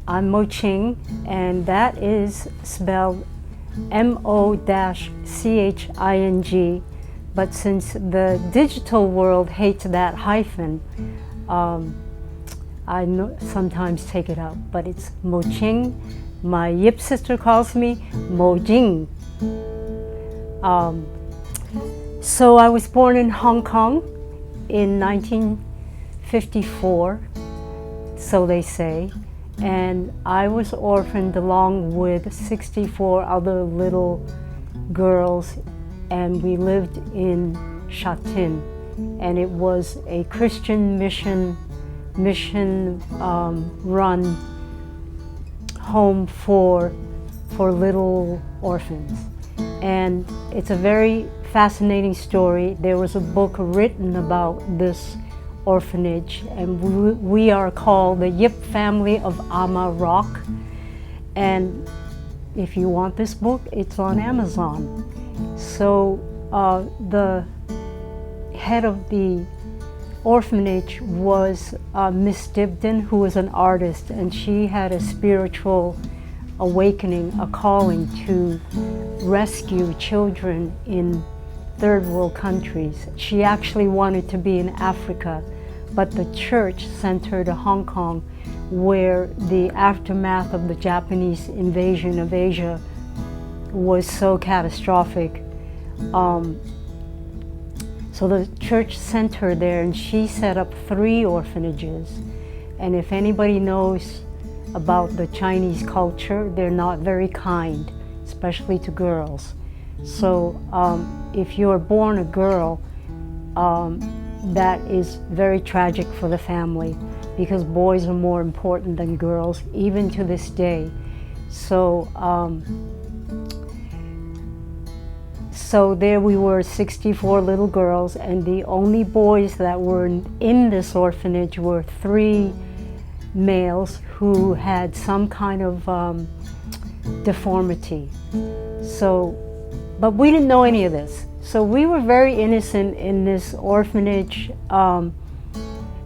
I'm Mo-Ching, and that is spelled M-O-C-H-I-N-G, but since the digital world hates that hyphen, I sometimes take it out, but it's Mo-Ching. My Yip sister calls me Mo-Ching. So I was born in Hong Kong in 1954, so they say, and I was orphaned along with 64 other little girls, and we lived in Sha Tin, and it was a Christian mission run home for little orphans. And it's a very fascinating story. There was a book written about this orphanage, and we are called the Yip family of Ama Rock. And if you want this book, it's on Amazon. So the head of the orphanage was Miss Dibdin, who was an artist, and she had a spiritual awakening, a calling to rescue children in third world countries. She actually wanted to be in Africa, but the church sent her to Hong Kong, where the aftermath of the Japanese invasion of Asia was so catastrophic. So the church sent her there, and she set up 3 orphanages. And if anybody knows about the Chinese culture, they're not very kind, especially to girls. So if you're born a girl, that is very tragic for the family, because boys are more important than girls, even to this day. So So there we were, 64 little girls, and the only boys that were in this orphanage were 3 males who had some kind of deformity. So, but we didn't know any of this. So we were very innocent in this orphanage,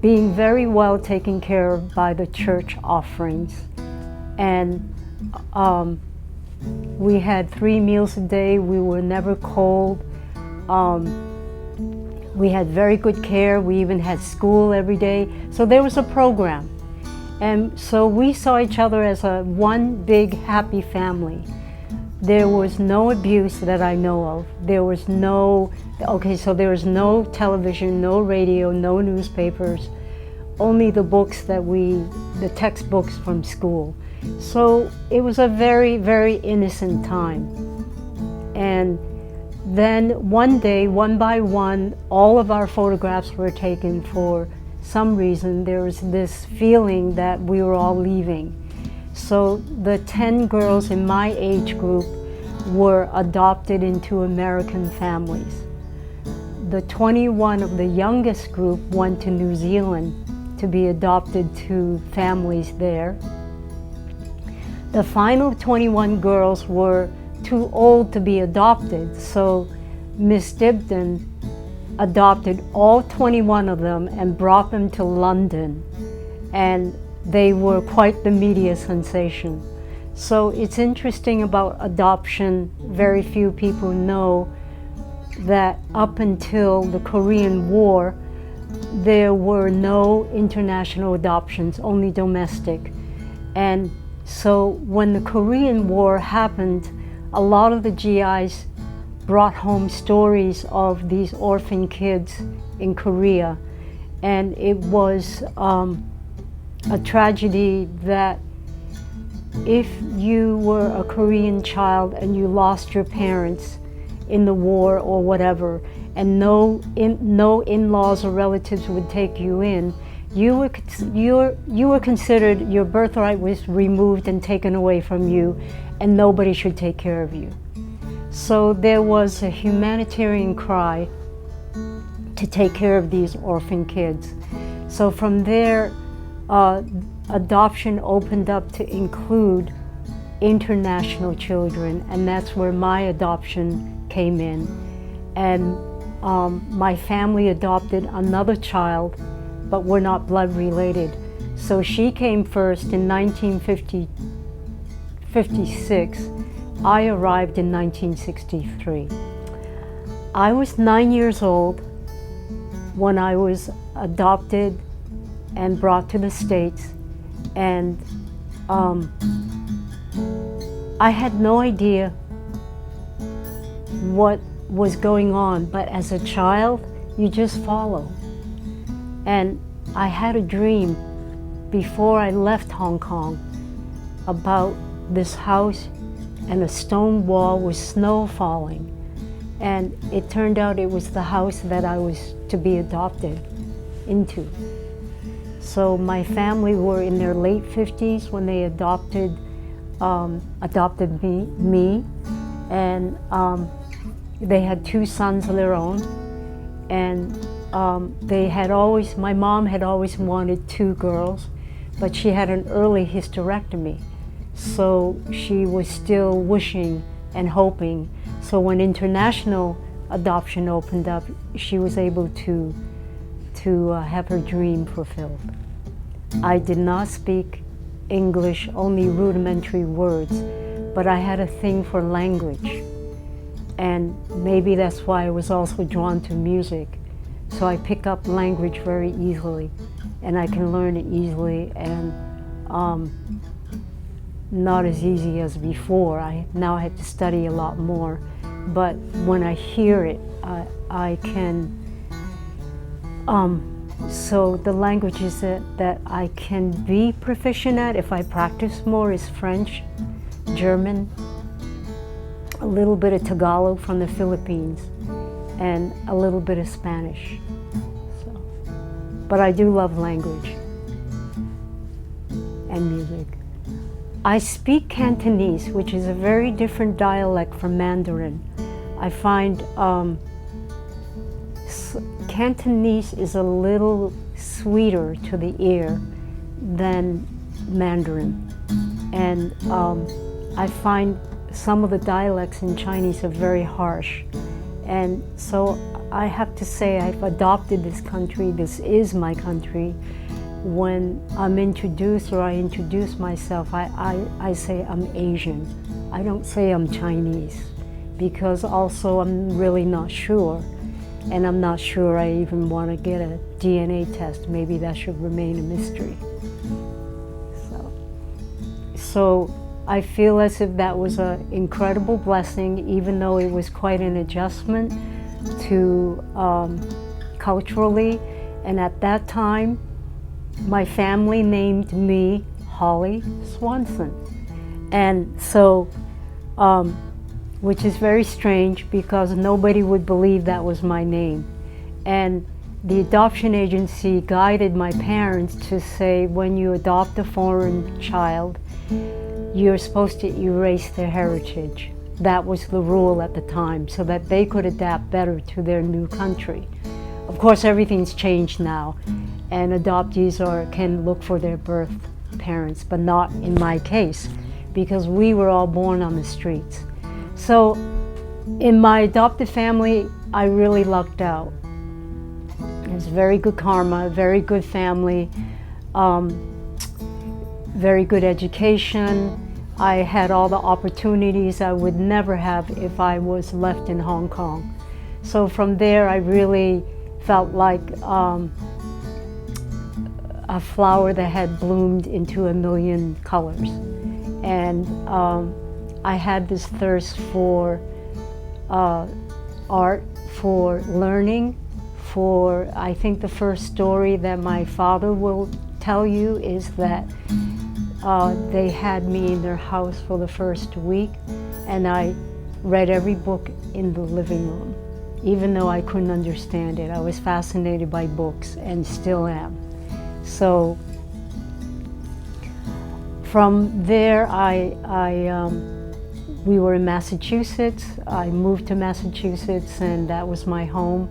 being very well taken care of by the church offerings. And we had 3 meals a day. We were never cold. We had very good care. We even had school every day. So there was a program. And so we saw each other as one big happy family. There was no abuse that I know of. There was no television, no radio, no newspapers, only the books the textbooks from school. So it was a very, very innocent time. And then one day, one by one, all of our photographs were taken. For some reason, there was this feeling that we were all leaving. So the 10 girls in my age group were adopted into American families. The 21 of the youngest group went to New Zealand to be adopted to families there. The final 21 girls were too old to be adopted, so Miss Dibdin adopted all 21 of them and brought them to London, and they were quite the media sensation. So it's interesting about adoption. Very few people know that up until the Korean War, there were no international adoptions, only domestic. And so when the Korean War happened, a lot of the GIs brought home stories of these orphan kids in Korea. And it was a tragedy that if you were a Korean child and you lost your parents in the war or whatever, and no in-laws or relatives would take you in, you were considered, your birthright was removed and taken away from you, and nobody should take care of you. So there was a humanitarian cry to take care of these orphan kids. So from there, adoption opened up to include international children, and that's where my adoption came in. And my family adopted another child, but we're not blood related. So she came first in 1956. I arrived in 1963. I was 9 years old when I was adopted and brought to the States, and I had no idea what was going on, but as a child, you just follow. And I had a dream before I left Hong Kong about this house and a stone wall with snow falling. And it turned out it was the house that I was to be adopted into. So my family were in their late 50s when they adopted me, and they had 2 sons of their own, and my mom had always wanted 2 girls, but she had an early hysterectomy, so she was still wishing and hoping. So when international adoption opened up, she was able to have her dream fulfilled. I did not speak English, only rudimentary words, but I had a thing for language. And maybe that's why I was also drawn to music. So I pick up language very easily, and I can learn it easily, and not as easy as before. Now I have to study a lot more, but when I hear it, I can. So the languages that I can be proficient at, if I practice more, is French, German, a little bit of Tagalog from the Philippines, and a little bit of Spanish. So, but I do love language and music. I speak Cantonese, which is a very different dialect from Mandarin. I find Cantonese is a little sweeter to the ear than Mandarin. And I find some of the dialects in Chinese are very harsh. And so I have to say I've adopted this country. This is my country. When I'm introduced or I introduce myself, I say I'm Asian. I don't say I'm Chinese, because also I'm really not sure. And I'm not sure I even want to get a DNA test. Maybe that should remain a mystery. So I feel as if that was an incredible blessing, even though it was quite an adjustment to culturally. And at that time, my family named me Holly Swanson. And so, which is very strange because nobody would believe that was my name. And the adoption agency guided my parents to say, when you adopt a foreign child, you're supposed to erase their heritage. That was the rule at the time, so that they could adapt better to their new country. Of course, everything's changed now, and adoptees can look for their birth parents, but not in my case, because we were all born on the streets. So in my adopted family, I really lucked out. It was very good karma, very good family, very good education. I had all the opportunities I would never have if I was left in Hong Kong. So from there, I really felt like a flower that had bloomed into a million colors. And I had this thirst for art, for learning, for, I think the first story that my father will tell you is that they had me in their house for the first week, and I read every book in the living room. Even though I couldn't understand it, I was fascinated by books and still am. So from there, we were in Massachusetts. I moved to Massachusetts, and that was my home.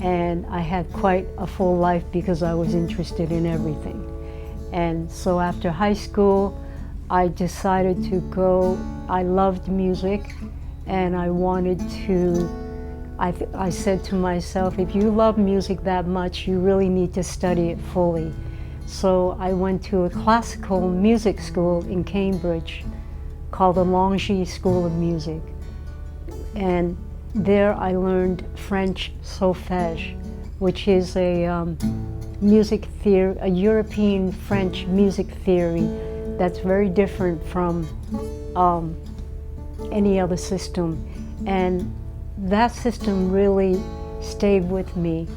And I had quite a full life because I was interested in everything. And so after high school, I decided to go. I loved music, and I wanted to, I said to myself, if you love music that much, you really need to study it fully. So I went to a classical music school in Cambridge called the Langy School of Music. And there I learned French solfège, which is a music theory, a European French music theory that's very different from any other system. And that system really stayed with me.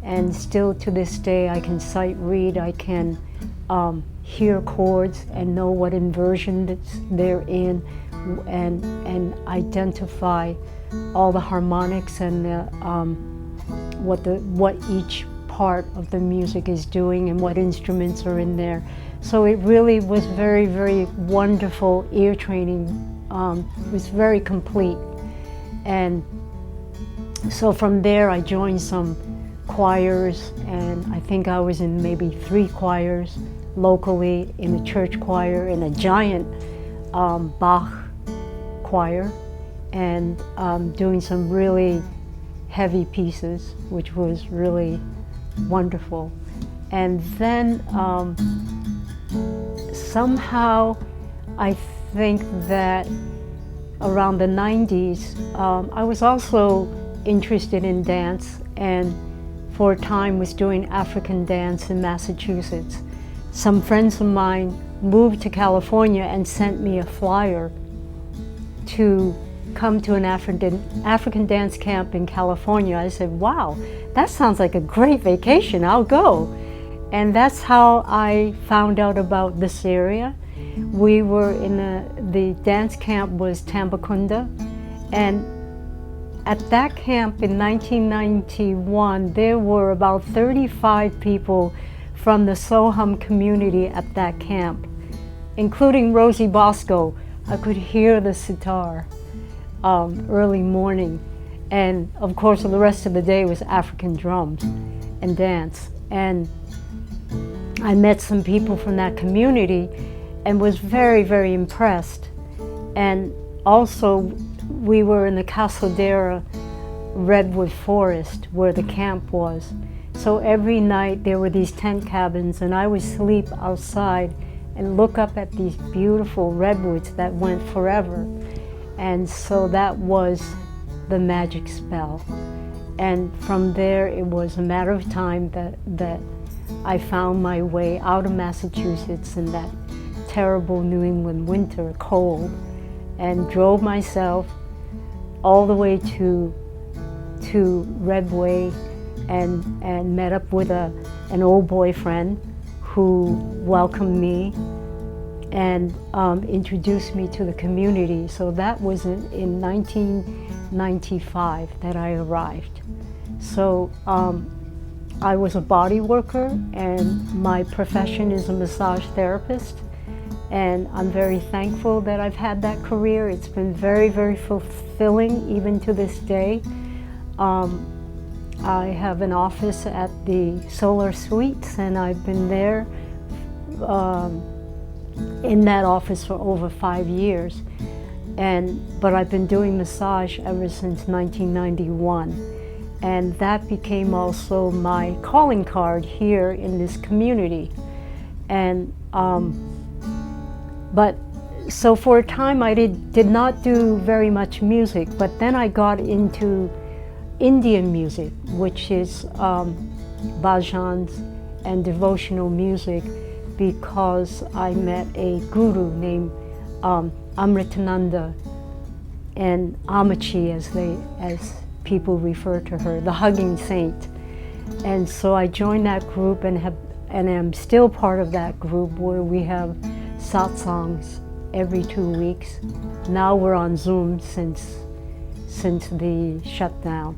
And still to this day, I can sight read, I can hear chords and know what inversion they're in, and identify all the harmonics and what each part of the music is doing and what instruments are in there. So it really was very, very wonderful ear training. It was very complete. And so from there I joined some choirs, and I think I was in maybe 3 choirs locally, in a church choir, in a giant Bach choir, and doing some really heavy pieces, which was really wonderful. And then somehow I think that around the 90s, I was also interested in dance, and for a time was doing African dance in Massachusetts. Some friends of mine moved to California and sent me a flyer to come to an African dance camp in California. I said, wow, that sounds like a great vacation, I'll go. And that's how I found out about this area. We were in the dance camp was Tambakunda, and at that camp in 1991, there were about 35 people from the Soham community at that camp, including Rosie Bosco. I could hear the sitar early morning. And of course, the rest of the day was African drums and dance. And I met some people from that community and was very, very impressed. And also, we were in the Casaldera redwood forest where the camp was. So every night there were these tent cabins, and I would sleep outside and look up at these beautiful redwoods that went forever. And so that was the magic spell. And from there, it was a matter of time that I found my way out of Massachusetts in that terrible New England winter, cold, and drove myself all the way to Redway and met up with an old boyfriend who welcomed me and introduced me to the community. So that was in 1995 that I arrived. So I was a body worker, and my profession is a massage therapist. And I'm very thankful that I've had that career. It's been very, very fulfilling even to this day. I have an office at the Solar Suites, and I've been there in that office for over 5 years. But I've been doing massage ever since 1991. And that became also my calling card here in this community. And so for a time I did not do very much music, but then I got into Indian music, which is bhajans and devotional music, because I met a guru named Amritananda, and Amachi as people refer to her, the hugging saint. And so I joined that group and am still part of that group, where we have satsangs every 2 weeks. Now we're on Zoom since the shutdown.